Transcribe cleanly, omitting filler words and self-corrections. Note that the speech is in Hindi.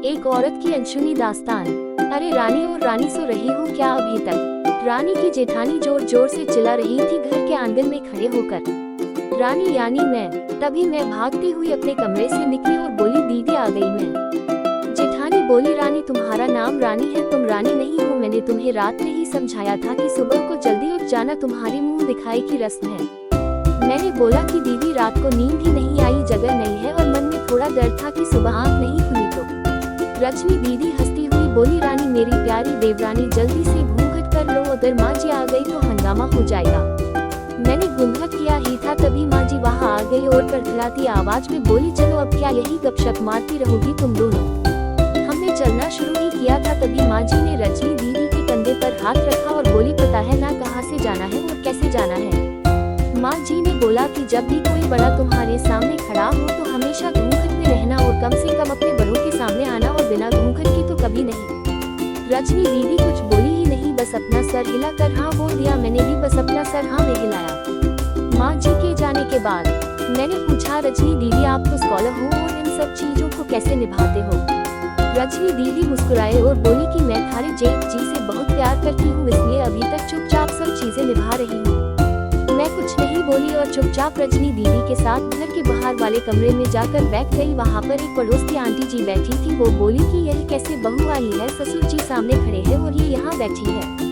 एक औरत की अनसुनी दास्तान। अरे रानी और रानी सो रही हो क्या अभी तक? रानी की जेठानी जोर जोर से चिल्ला रही थी घर के आंगन में खड़े होकर। रानी यानी मैं। तभी मैं भागती हुई अपने कमरे से निकली और बोली दीदी आ गई मैं। जेठानी बोली रानी तुम्हारा नाम रानी है, तुम रानी नहीं हो। मैंने तुम्हें रात में ही समझाया था कि सुबह को जल्दी उठ जाना तुम्हारी मुंह दिखाई की रस्म है। मैंने बोला कि दीदी रात को नींद ही नहीं आई, जगह नहीं है और मन में थोड़ा डर था कि सुबह आँख नहीं खुली तो। रजनी दीदी हंसती हुई बोली रानी मेरी प्यारी देवरानी जल्दी से घूंघट कर लो, अगर माँ जी आ गई तो हंगामा हो जाएगा। मैंने घूंघट किया ही था तभी माँ जी वहाँ आ गई और कड़कड़ाती आवाज में बोली चलो अब क्या यही गपशप मारती रहोगी तुम दोनों। हमने चलना शुरू ही किया था तभी माँ जी ने रजनी दीदी के कंधे पर हाथ रखा और बोली पता है ना कहाँ से जाना है और कैसे जाना है। माँ जी ने बोला कि जब भी कोई बड़ा तुम्हारे सामने खड़ा हो तो हमेशा घूंघट में रहना और कम से कम अपने बड़ों के सामने आना और बिना घूंघट के तो कभी नहीं। रजनी दीदी कुछ बोली ही नहीं, बस अपना सर हिलाकर हाँ बोल दिया। मैंने भी बस अपना सर हाँ में हिलाया। माँ जी के जाने के बाद मैंने पूछा रजनी दीदी आप तो स्कॉलर हो और इन सब चीजों को कैसे निभाते हो? रजनी दीदी मुस्कुराए और बोली कि मैं थारे जेठ जी से बहुत प्यार करती हूँ इसलिए अभी तक चुपचाप सब चीजें निभा रही हूँ। मैं कुछ नहीं बोली और चुपचाप रजनी दीदी के साथ घर के बाहर वाले कमरे में जाकर बैठ गई। वहाँ पर एक पड़ोस की आंटी जी बैठी थी। वो बोली कि यह कैसे बहू आई है, ससुर जी सामने खड़े हैं और ये यहाँ बैठी है।